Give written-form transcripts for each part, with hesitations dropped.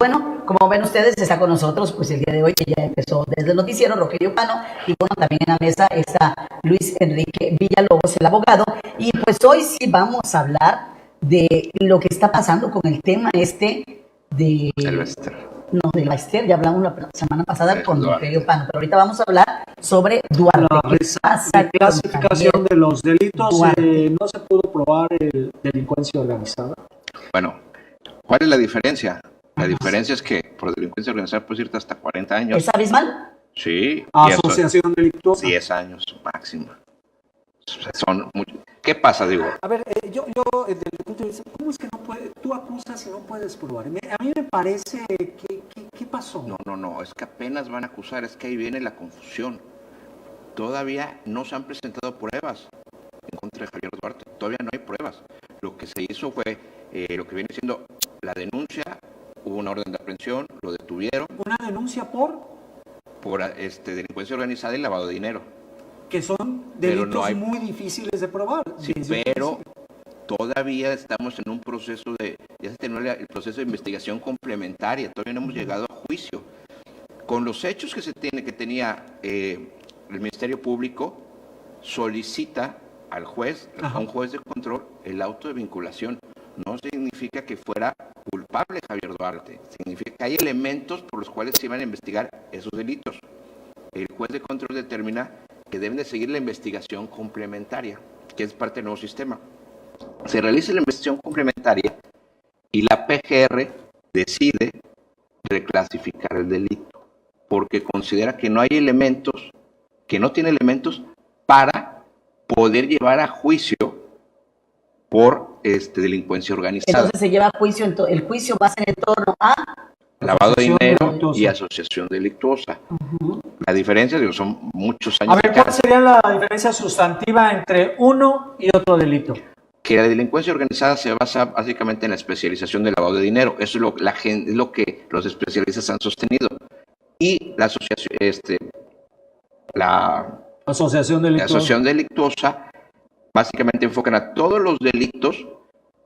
bueno, como ven ustedes, está con nosotros pues el día de hoy, que ya empezó desde el noticiero, Rogelio Cano, y bueno, también en la mesa está Luis Enrique Villalobos, el abogado, y pues hoy sí vamos a hablar de lo que está pasando con el tema de... El Bester. No, de Bester, ya hablamos la semana pasada con Rogelio Cano, pero ahorita vamos a hablar sobre Duarte. La clasificación de los delitos, no se pudo probar delincuencia organizada. Bueno, ¿cuál es la diferencia? La diferencia es que por delincuencia organizada puedes irte hasta 40 años. ¿Es abismal? Sí. Asociación delictuosa. 10 años máximo. ¿Qué pasa, digo? A ver, yo desde el punto de vista, ¿cómo es que no puedes? Tú acusas y no puedes probar. A mí me parece ¿qué pasó? No, es que apenas van a acusar, es que ahí viene la confusión. Todavía no se han presentado pruebas en contra de Javier Duarte, todavía no hay pruebas. Lo que se hizo fue lo que viene siendo la denuncia, hubo una orden de aprehensión, lo detuvieron. ¿Una denuncia por delincuencia organizada y lavado de dinero. Que son delitos muy difíciles de probar. Sí, pero todavía estamos en un proceso ya se terminó el proceso de investigación complementaria, todavía no hemos llegado a juicio. Con los hechos que tenía el Ministerio Público, solicita al juez, a un juez de control, el auto de vinculación. No significa que fuera culpable Javier Duarte, significa que hay elementos por los cuales se iban a investigar esos delitos. El juez de control determina que deben de seguir la investigación complementaria, que es parte del nuevo sistema. Se realiza la investigación complementaria y la PGR decide reclasificar el delito, porque considera que no hay elementos, que no tiene elementos para poder llevar a juicio por delincuencia organizada. Entonces se lleva a juicio, el juicio va a ser en torno a lavado de dinero y asociación delictuosa. La diferencia, son muchos años. A ver, ¿cuál sería la diferencia sustantiva entre uno y otro delito? Que la delincuencia organizada se basa básicamente en la especialización del lavado de dinero. Eso es lo que los especialistas han sostenido. Y la asociación delictuosa básicamente enfocan a todos los delitos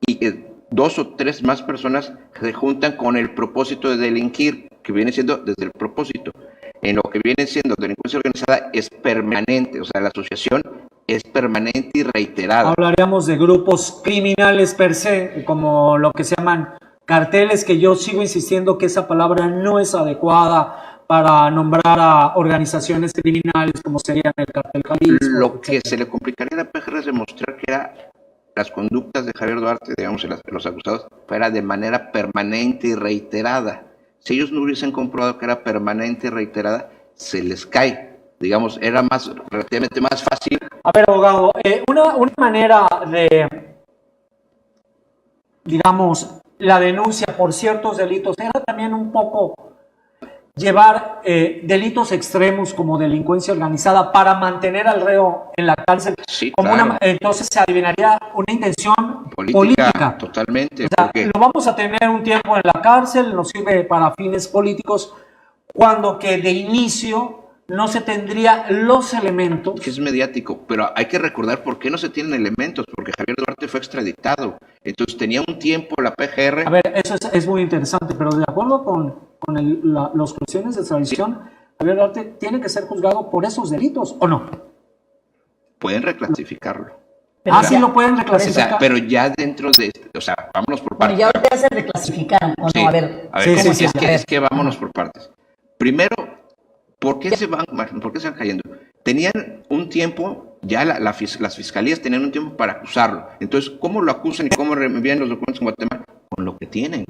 y dos o tres más personas se juntan con el propósito de delinquir, que viene siendo desde el propósito. En lo que viene siendo delincuencia organizada es permanente, o sea, la asociación es permanente y reiterada. Hablaríamos de grupos criminales per se, como lo que se llaman carteles, que yo sigo insistiendo que esa palabra no es adecuada para nombrar a organizaciones criminales como serían el Cartel Jalisco. Lo que se le complicaría a la PGR es demostrar que las conductas de Javier Duarte, digamos, los acusados, fuera de manera permanente y reiterada. Si ellos no hubiesen comprobado que era permanente y reiterada, se les cae. Digamos, era relativamente más fácil. A ver, abogado, una manera de, digamos, la denuncia por ciertos delitos era también un poco llevar delitos extremos como delincuencia organizada para mantener al reo en la cárcel. Sí, como claro. Entonces se adivinaría una intención política. Totalmente. O sea, lo vamos a tener un tiempo en la cárcel, nos sirve para fines políticos, cuando que de inicio no se tendría los elementos. Que es mediático, pero hay que recordar por qué no se tienen elementos, porque Javier Duarte fue extraditado. Entonces tenía un tiempo la PGR. A ver, eso es muy interesante, pero de acuerdo con las cuestiones de extradición, sí, Javier Duarte tiene que ser juzgado por esos delitos, ¿o no? Pueden reclasificarlo. Sí lo pueden reclasificar. O sea, pero ya dentro de, vámonos por partes. Bueno, ya ahorita se reclasificaron, ¿o sí, no? A ver, es que vámonos por partes. Primero, ¿por qué se van cayendo? Tenían un tiempo, ya las fiscalías tenían un tiempo para acusarlo. Entonces, ¿cómo lo acusan y cómo envían los documentos en Guatemala? Con lo que tienen.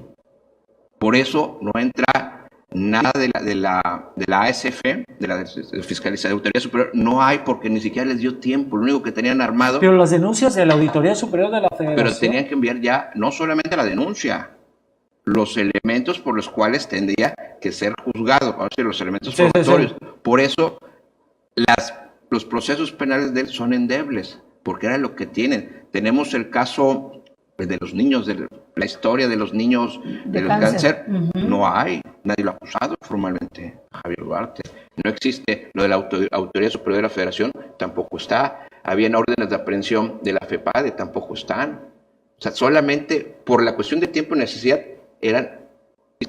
Por eso no entra nada de la ASF, de la Fiscalía de Auditoría Superior, no hay, porque ni siquiera les dio tiempo. Lo único que tenían armado. Pero las denuncias de la Auditoría Superior de la Federación. Pero tenían que enviar ya no solamente la denuncia, los elementos por los cuales tendría que ser juzgado, vamos a decir, los elementos probatorios. Sí. Por eso los procesos penales de él son endebles, porque era lo que tienen. Tenemos el caso de los niños, de la historia de los niños del cáncer. No hay, nadie lo ha acusado formalmente a Javier Duarte. No existe lo de la Autoridad Superior de la Federación, tampoco está. Habían órdenes de aprehensión de la FEPADE, tampoco están. O sea, solamente por la cuestión de tiempo y necesidad eran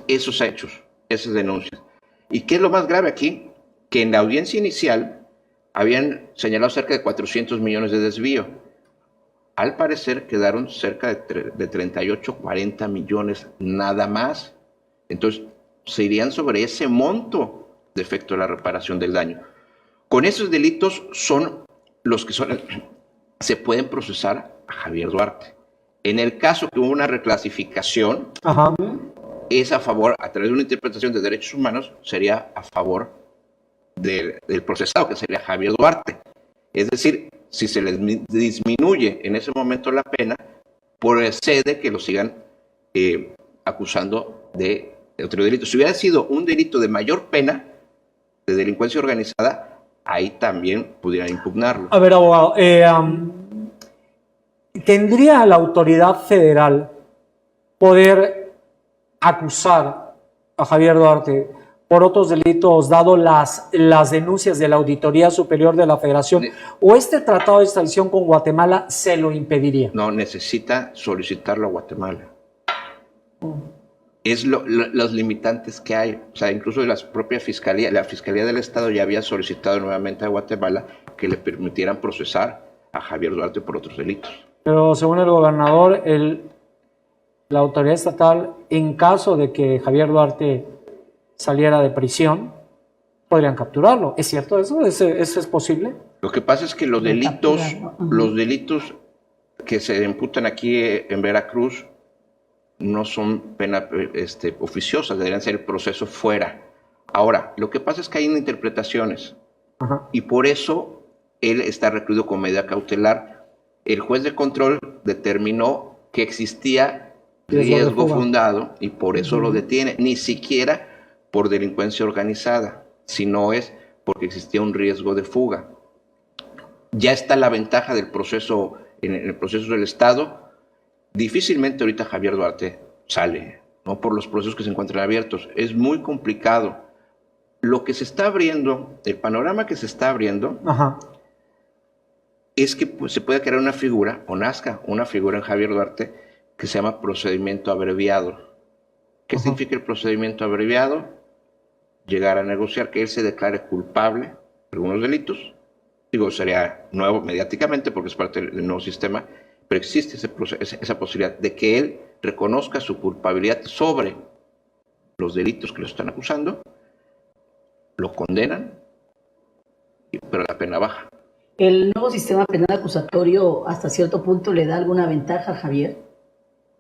esos hechos, esas denuncias. ¿Y qué es lo más grave aquí? Que en la audiencia inicial habían señalado cerca de 400 millones de desvío. Al parecer quedaron cerca de 38, 40 millones nada más. Entonces, se irían sobre ese monto de efecto de la reparación del daño. Con esos delitos son los que se pueden procesar a Javier Duarte. En el caso que hubo una reclasificación, Ajá. es a favor, a través de una interpretación de derechos humanos, sería a favor del procesado, que sería Javier Duarte. Es decir, si se les disminuye en ese momento la pena, procede que lo sigan acusando de otro delito. Si hubiera sido un delito de mayor pena, de delincuencia organizada, ahí también pudieran impugnarlo. A ver, abogado, ¿tendría la autoridad federal poder acusar a Javier Duarte por otros delitos, dado las denuncias de la Auditoría Superior de la Federación, o este tratado de extradición con Guatemala se lo impediría? No, necesita solicitarlo a Guatemala. Es los limitantes que hay. O sea, incluso la propia Fiscalía, la Fiscalía del Estado ya había solicitado nuevamente a Guatemala que le permitieran procesar a Javier Duarte por otros delitos. Pero según el gobernador, la autoridad estatal, en caso de que Javier Duarte saliera de prisión, podrían capturarlo. ¿Es cierto eso? ¿Eso es posible? Lo que pasa es que los delitos que se imputan aquí en Veracruz no son pena oficiosas, deberían ser el proceso fuera. Ahora, lo que pasa es que hay interpretaciones. Ajá. Y por eso él está recluido con medida cautelar. El juez de control determinó que existía riesgo fundado y por eso lo detiene, ni siquiera por delincuencia organizada, sino es porque existía un riesgo de fuga. Ya está la ventaja del proceso, en el proceso del Estado. Difícilmente ahorita Javier Duarte sale, ¿no? Por los procesos que se encuentran abiertos. Es muy complicado. Lo que se está abriendo, el panorama que se está abriendo, Ajá, es que pues, se puede crear una figura, o nazca una figura en Javier Duarte, que se llama procedimiento abreviado. ¿Qué significa el procedimiento abreviado? Llegar a negociar que él se declare culpable de algunos delitos. Digo, sería nuevo mediáticamente porque es parte del nuevo sistema, pero existe esa posibilidad de que él reconozca su culpabilidad sobre los delitos que lo están acusando, lo condenan, pero la pena baja. ¿El nuevo sistema penal acusatorio hasta cierto punto le da alguna ventaja a Javier?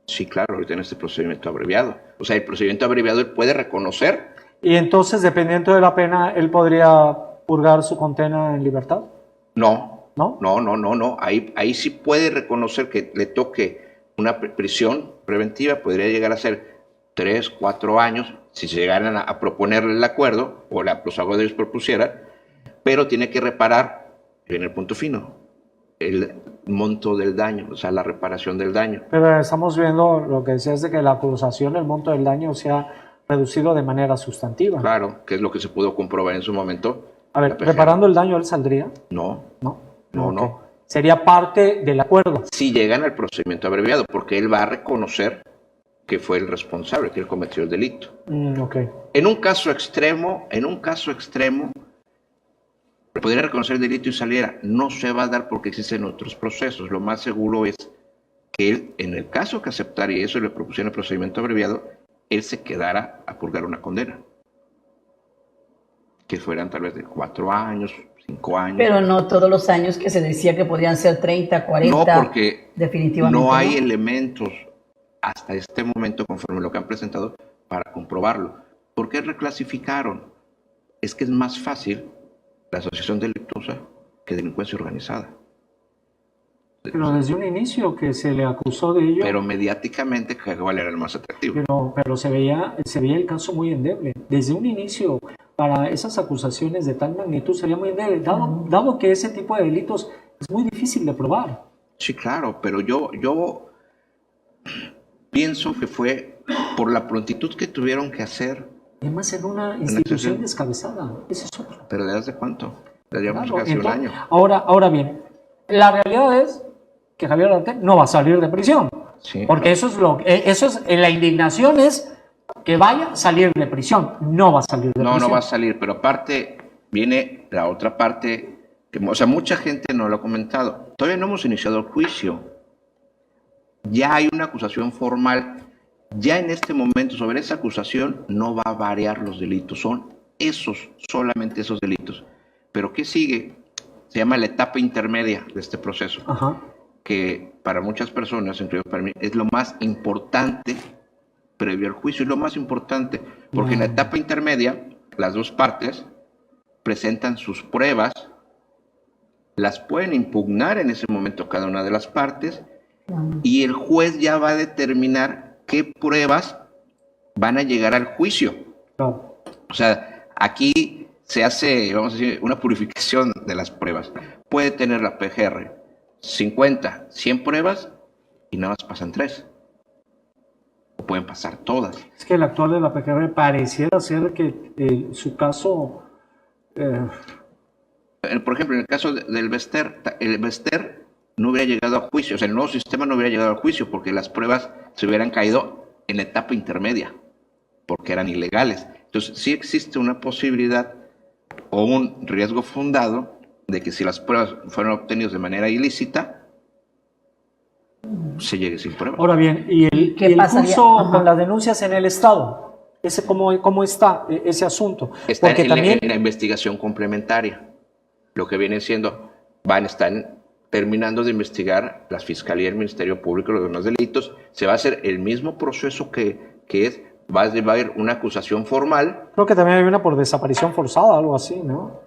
Sí, claro, ahorita en este procedimiento abreviado. O sea, el procedimiento abreviado él puede reconocer. y entonces, dependiendo de la pena, ¿él podría purgar su condena en libertad? No, ¿No? no. Ahí sí puede reconocer que le toque una prisión preventiva, podría llegar a ser 3, 4 años, si se llegaran a proponerle el acuerdo, o los abogados propusieran, pero tiene que reparar, en el punto fino, el monto del daño, o sea, la reparación del daño. Pero estamos viendo lo que decías de que la acusación, el monto del daño, se ha reducido de manera sustantiva. Claro, que es lo que se pudo comprobar en su momento. A ver, ¿reparando el daño él saldría? No. No. Sería parte del acuerdo. Si llegan al procedimiento abreviado, porque él va a reconocer que fue el responsable, que él cometió el delito. Ok. En un caso extremo, podría reconocer el delito y saliera. No se va a dar porque existen otros procesos. Lo más seguro es que él, en el caso que aceptara y eso le propusiera el procedimiento abreviado, él se quedara a purgar una condena. Que fueran tal vez de 4 años, 5 años. Pero no todos los años que se decía que podían ser 30, 40. No, porque definitivamente no hay elementos hasta este momento, conforme lo que han presentado, para comprobarlo. ¿Por qué reclasificaron? Es que es más fácil la asociación delictuosa que delincuencia organizada. Pero desde un inicio que se le acusó de ello. Pero mediáticamente, ¿cuál era el más atractivo? Pero se veía el caso muy endeble. Desde un inicio, para esas acusaciones de tal magnitud sería muy endeble, dado que ese tipo de delitos es muy difícil de probar. Sí, claro, pero yo pienso que fue por la prontitud que tuvieron que hacer. Además, en una institución descabezada. Ese es otro. ¿Pero de hace cuánto? Le llevamos Claro, casi un año. Ahora bien, la realidad es que Javier Duarte no va a salir de prisión. Sí, porque claro. la indignación es que vaya a salir de prisión. No va a salir de No, prisión. no va a salir, pero aparte viene la otra parte, que, o sea, mucha gente no lo ha comentado. Todavía no hemos iniciado el juicio. Ya hay una acusación formal. Ya en este momento sobre esa acusación no va a variar los delitos. Son esos, solamente esos delitos. Pero ¿qué sigue? Se llama la etapa intermedia de este proceso. Ajá. Que para muchas personas, incluido para mí, es lo más importante previo al juicio. Es lo más importante. Porque en la etapa intermedia, las dos partes presentan sus pruebas, las pueden impugnar en ese momento cada una de las partes, y el juez ya va a determinar qué pruebas van a llegar al juicio. Claro. O sea, aquí se hace, vamos a decir, una purificación de las pruebas. Puede tener la PGR 50, 100 pruebas y nada más pasan 3. O pueden pasar todas. Es que el actual de la PGR pareciera ser que su caso... Por ejemplo, en el caso del Bester, el Bester no hubiera llegado a juicio, o sea, el nuevo sistema no hubiera llegado a juicio porque las pruebas se hubieran caído en la etapa intermedia, porque eran ilegales. Entonces, sí existe una posibilidad o un riesgo fundado de que si las pruebas fueron obtenidas de manera ilícita, se llegue sin pruebas. Ahora bien, ¿y ¿Qué el pasaría? curso Ajá. con las denuncias en el Estado? ¿Cómo está ese asunto? Está Porque en, también... en la investigación complementaria. Lo que viene siendo, están terminando de investigar las Fiscalía y el Ministerio Público los demás delitos. Se va a hacer el mismo proceso va a haber una acusación formal. Creo que también hay una por desaparición forzada, algo así, ¿no?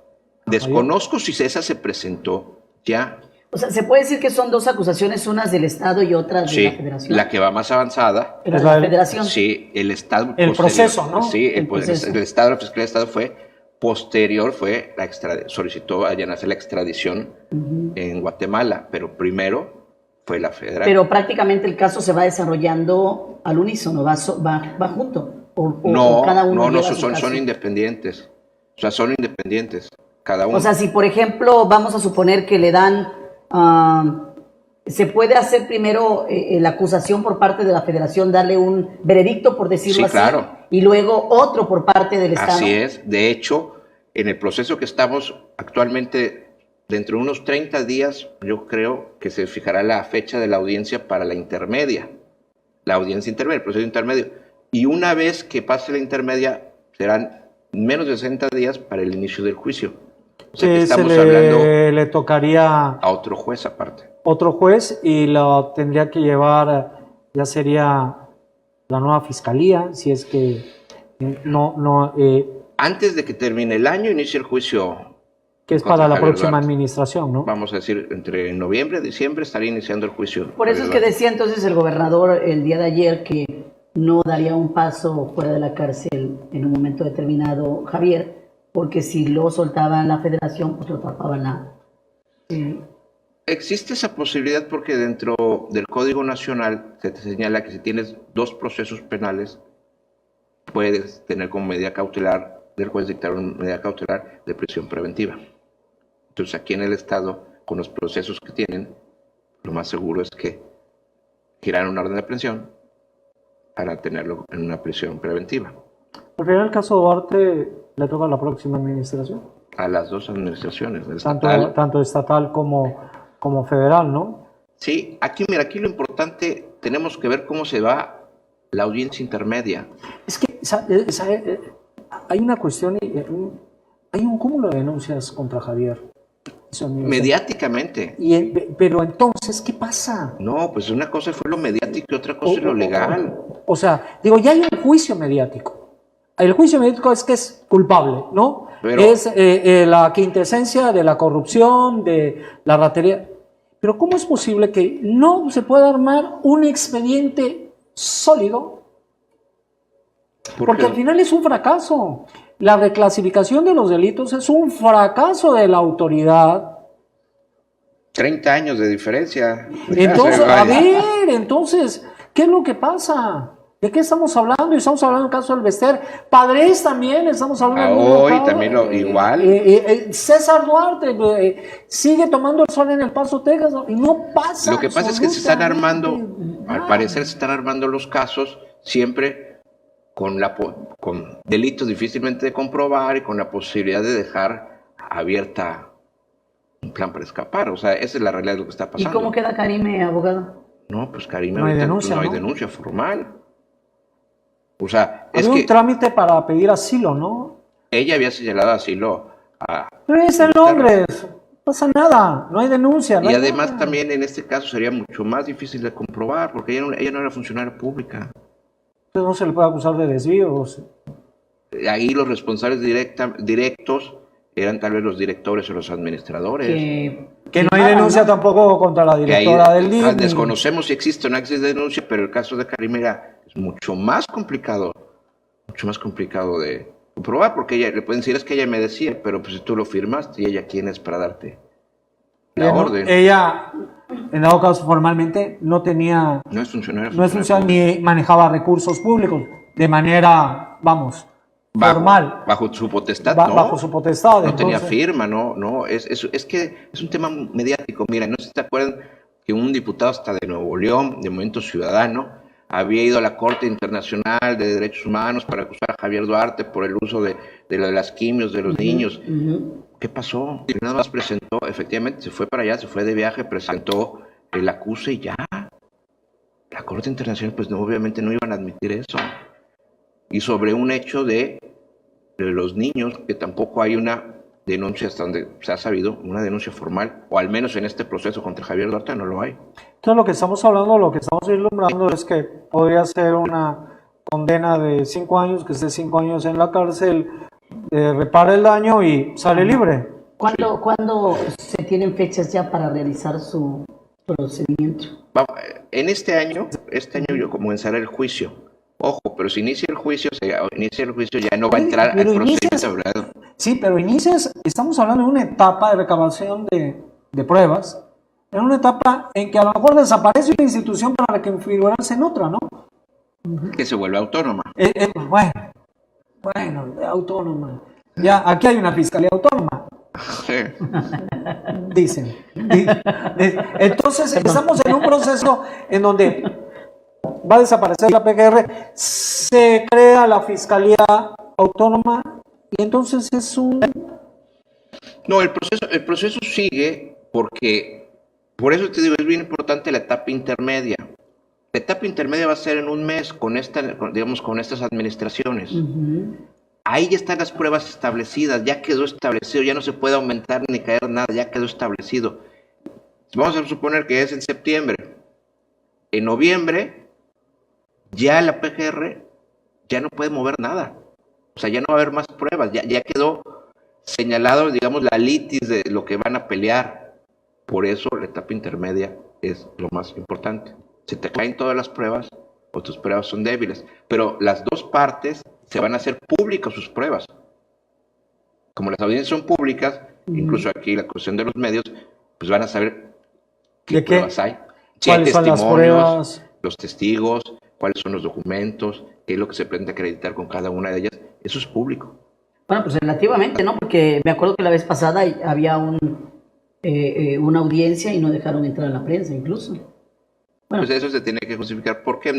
Desconozco si esa se presentó ya. O sea, ¿se puede decir que son dos acusaciones, unas del Estado y otras de Sí, la Federación? la que va más avanzada. Pero Es de la la del- Federación. Sí, el Estado. El proceso, ¿no? Sí, El proceso. el Estado, la Fiscalía del Estado fue posterior, solicitó allanarse la extradición en Guatemala, pero primero fue la federal. Pero prácticamente el caso se va desarrollando al unísono, va junto. O cada uno lleva su caso. son independientes. O sea, son independientes, cada uno. O sea, si por ejemplo vamos a suponer que le dan, se puede hacer primero la acusación por parte de la Federación, darle un veredicto, por decirlo Sí, así, claro. y luego otro por parte del Estado. Así es. De hecho, en el proceso que estamos actualmente, dentro de unos 30 días, yo creo que se fijará la fecha de la audiencia para la intermedia. La audiencia intermedia, el proceso intermedio. Y una vez que pase la intermedia, serán menos de 60 días para el inicio del juicio. O sea, que estamos hablando le tocaría a otro juez aparte. otro juez y lo tendría que llevar, ya sería la nueva fiscalía, si es que Antes de que termine el año, inicia el juicio. que es para la Javier próxima Duarte. administración, ¿no? Vamos a decir, entre noviembre y diciembre estaría iniciando el juicio. Por eso es que decía entonces el gobernador el día de ayer que no daría un paso fuera de la cárcel en un momento determinado, Javier, porque si lo soltaban la Federación, pues lo tapaban la... Existe esa posibilidad porque dentro del Código Nacional se te señala que si tienes 2 procesos penales, puedes tener como medida cautelar, del juez dictar una medida cautelar de prisión preventiva. Entonces aquí en el Estado, con los procesos que tienen, lo más seguro es que giran una orden de aprehensión para tenerlo en una prisión preventiva. Al final el caso Duarte le toca a la próxima administración, A las 2 administraciones, del tanto, estatal. tanto estatal como federal, ¿no? Sí, aquí mira, aquí lo importante, tenemos que ver cómo se va la audiencia intermedia. Es que hay una cuestión, hay un cúmulo de denuncias contra Javier. Mediáticamente. Pero entonces, ¿qué pasa? No, pues una cosa fue lo mediático y otra cosa es lo legal. O sea, digo, ya hay un juicio mediático. El juicio mediático es que es culpable, ¿no? Pero- es la quintesencia de la corrupción, de la ratería. Pero ¿cómo es posible que no se pueda armar un expediente sólido? Porque al final es un fracaso. La reclasificación de los delitos es un fracaso de la autoridad. 30 años de diferencia. Entonces, a ver, entonces, ¿qué es lo que pasa? ¿De qué estamos hablando? Estamos hablando del caso del Bester. Padres también, estamos hablando del Hoy caso. también igual. César Duarte sigue tomando el sol en El Paso, Texas, y no pasa. Lo que pasa es que se están armando, absolutamente al nada. parecer se están armando los casos siempre con delitos difícilmente de comprobar y con la posibilidad de dejar abierta un plan para escapar. O sea, esa es la realidad de lo que está ¿Y pasando. cómo queda Karime, abogado? No, pues Karime, No hay ahorita denuncia, no hay ¿no? denuncia formal. O sea, es Había un que trámite para pedir asilo, ¿no? ella había señalado asilo a Pero es el hombre, no pasa nada, no hay denuncia. No y hay además nada. también en este caso sería mucho más difícil de comprobar porque ella no era funcionaria pública. Entonces no se le puede acusar de desvíos. Ahí los responsables directos eran tal vez los directores o los administradores. Que no hay firmaban, denuncia ¿no? tampoco contra la Que ahí directora del DIF. desconocemos si existe o no existe denuncia, pero el caso de Karime es mucho más complicado de comprobar, porque ella le pueden decir es que ella me decía, pero pues si tú lo firmaste y ella quién es para darte la orden. Ella, en dado caso, formalmente no tenía, No es funcionaria. no es funcionaria ni manejaba recursos públicos de manera, vamos, formal. Bajo su potestad, ¿no? Bajo su potestad. No tenía entonces, firma, no. Es que es un tema mediático. Mira, no sé si te acuerdan que un diputado hasta de Nuevo León, de Movimiento Ciudadano, había ido a la Corte Internacional de Derechos Humanos para acusar a Javier Duarte por el uso de lo de las quimios de los niños. ¿Qué pasó? Y nada más presentó, efectivamente, se fue para allá, se fue de viaje, presentó el acuse y ya. La Corte Internacional, pues no, obviamente no iban a admitir eso. Y sobre un hecho de los niños, que tampoco hay una denuncia, hasta donde se ha sabido, una denuncia formal, o al menos en este proceso contra Javier Duarte no lo hay. entonces lo que estamos hablando, lo que estamos vislumbrando es que podría ser una condena de 5 años, que esté 5 años en la cárcel, repara el daño y sale libre. ¿Cuándo se tienen fechas ya para realizar su procedimiento? En este año yo comenzaré el juicio. Ojo, pero si inicia el juicio ya no va a entrar al Pero procedimiento hablado. Sí, pero estamos hablando de una etapa de recabación de pruebas, en una etapa en que a lo mejor desaparece una institución para reconfigurarse en otra, ¿no? Que se vuelve autónoma. Bueno, autónoma. Ya, aquí hay una fiscalía autónoma, Sí. dicen. Entonces, estamos en un proceso en donde va a desaparecer la PGR, se crea la fiscalía autónoma y entonces es un... No, el proceso sigue porque, por eso te digo, es bien importante la etapa intermedia. La etapa intermedia va a ser en un mes con estas administraciones. Ahí ya están las pruebas establecidas, ya quedó establecido, ya no se puede aumentar ni caer nada, ya quedó establecido. Vamos a suponer que es en septiembre. En noviembre, ya la PGR ya no puede mover nada. O sea, ya no va a haber más pruebas, ya quedó señalado, digamos, la litis de lo que van a pelear. Por eso la etapa intermedia es lo más importante. Se te caen todas las pruebas o tus pruebas son débiles, pero las dos partes se van a hacer públicas sus pruebas. Como las audiencias son públicas, incluso aquí la cuestión de los medios, pues van a saber qué pruebas hay. Si hay ¿Cuáles son las testimonios, pruebas? los testigos, cuáles son los documentos, qué es lo que se pretende acreditar con cada una de ellas. Eso es público. Bueno, pues relativamente, ¿no? Porque me acuerdo que la vez pasada había una audiencia y no dejaron entrar a la prensa incluso. Bueno, Pues eso se tiene que justificar porque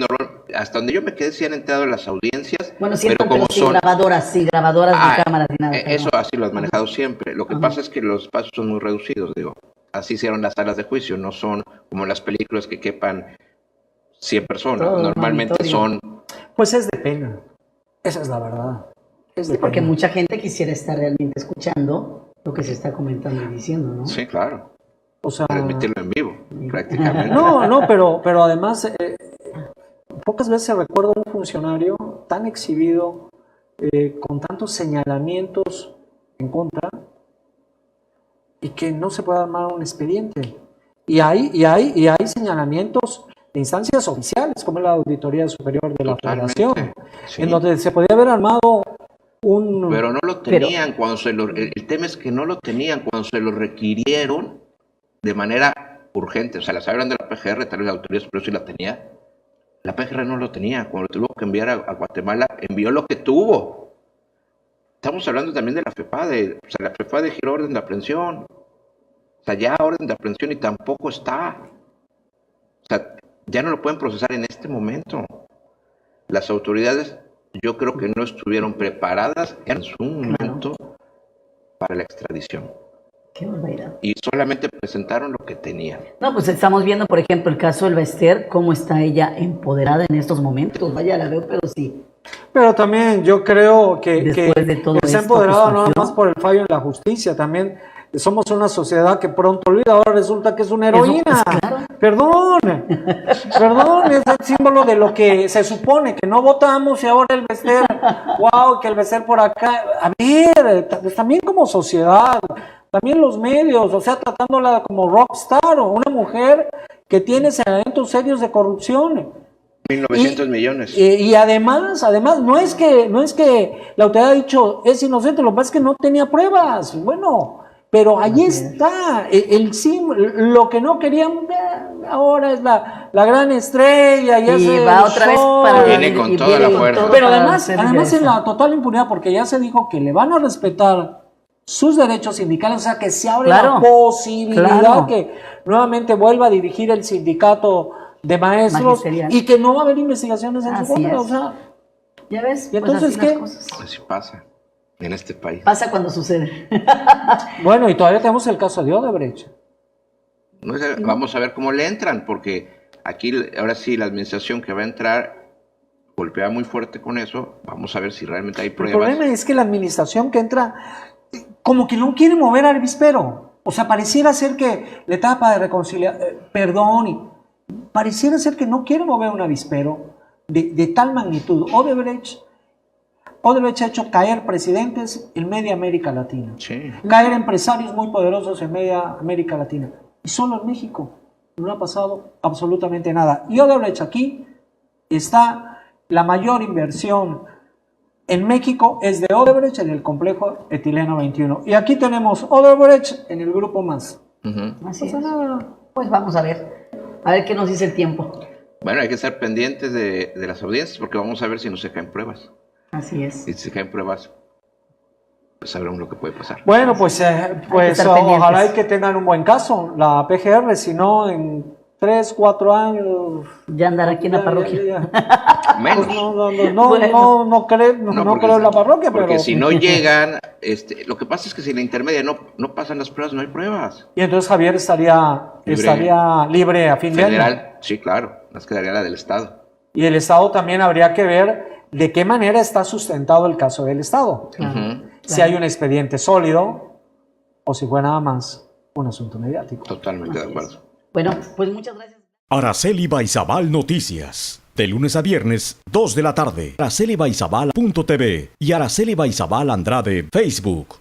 hasta donde yo me quedé sí han entrado las audiencias, bueno, pero siempre, como sin son grabadoras de cámaras ni nada. eso así lo has manejado siempre. Lo que pasa es que los espacios son muy reducidos, digo. Así hicieron las salas de juicio, no son como las películas que quepan 100 personas. Todo Normalmente auditorio. son Pues es de pena, esa es la verdad. Es de Sí, porque pena. mucha gente quisiera estar realmente escuchando lo que se está comentando y diciendo, ¿no? sí, claro, O sea, transmitirlo en vivo, prácticamente. no, pero además, pocas veces recuerdo un funcionario tan exhibido, con tantos señalamientos en contra, y que no se puede armar un expediente. Y hay señalamientos de instancias oficiales, como la Auditoría Superior de la Totalmente, Federación, sí. en donde se podía haber armado un... Pero no lo tenían el tema es que no lo tenían cuando se lo requirieron de manera urgente. O sea, las hablan de la PGR, tal vez la Autoridad Superior sí la tenía. La PGR no lo tenía. Cuando lo tuvo que enviar a Guatemala, envió lo que tuvo. Estamos hablando también de la FEPADE. O sea, la FEPADE giró orden de aprehensión. O sea, ya orden de aprehensión y tampoco está. O sea, ya no lo pueden procesar en este momento. Las autoridades yo creo que no estuvieron preparadas en su momento para la extradición. Qué barbaridad. Y solamente presentaron lo que tenían. No, pues estamos viendo, por ejemplo, el caso de Elba Ester, cómo está ella empoderada en estos momentos. Vaya, la veo, pero sí. Pero también yo creo que Después de todo se ha esto empoderado que no nada surgió. más por el fallo en la justicia, también somos una sociedad que pronto olvida, ahora resulta que es una heroína. Claro. Perdón, es el símbolo de lo que se supone, que no votamos y ahora el Bester, wow, que el Bester por acá. A ver, también como sociedad, también los medios, o sea, tratándola como rockstar o una mujer que tiene señalamientos serios de corrupción. 1.900 millones. Y además, no es que la autoridad ha dicho es inocente, lo que pasa es que no tenía pruebas. Bueno, pero ahí está, lo que no querían, ahora es la gran estrella. Y hace va el otra vez show. para Viene con toda la fuerza. Pero además en la total impunidad, porque ya se dijo que le van a respetar sus derechos sindicales, o sea que se abre Claro, la posibilidad claro. que nuevamente vuelva a dirigir el sindicato de maestros Magisterial. y que no va a haber investigaciones en su Así contra, es. o sea, ¿Ya ves? ¿Y entonces así qué? las cosas. Así pasa en este país. Pasa cuando sucede. bueno, y todavía tenemos el caso de Odebrecht. No sé, vamos a ver cómo le entran, porque aquí ahora sí la administración que va a entrar golpea muy fuerte con eso. Vamos a ver si realmente hay El pruebas. problema es que la administración que entra como que no quiere mover al avispero, o sea, pareciera ser que la etapa de reconciliación, pareciera ser que no quiere mover un avispero de tal magnitud. Odebrecht ha hecho caer presidentes en media América Latina, Sí. caer empresarios muy poderosos en media América Latina. Y solo en México no ha pasado absolutamente nada. Y Odebrecht aquí está la mayor inversión en México, es de Odebrecht en el complejo etileno 21. Y aquí tenemos Odebrecht en el grupo más. Ujú. Así es. Pasa nada. Pues vamos a ver qué nos dice el tiempo. Bueno, hay que estar pendientes de las audiencias, porque vamos a ver si no se caen pruebas. Así es. Y si se caen pruebas, pues sabremos lo que puede pasar. Bueno, pues estar ojalá pendientes. y que tengan un buen caso. La PGR, si no, en 3, 4 años. Ya andar aquí en la parroquia. Menos. Pues no No, porque- creo en la parroquia, porque pero. si no llegan, lo que pasa es que si la intermedia no pasan las pruebas, no hay pruebas. Y entonces Javier estaría libre a fin de año. Federal, sí, claro, nos quedaría la del Estado. Y el Estado también habría que ver de qué manera está sustentado el caso del Estado. Ujú. Si hay un expediente sólido o si fue nada más un asunto mediático. Totalmente de acuerdo. Bueno, pues muchas gracias. Araceli Baizabal Noticias. De lunes a viernes, 2 de la tarde. AraceliBaizabal.tv y Araceli Baizabal Andrade, Facebook.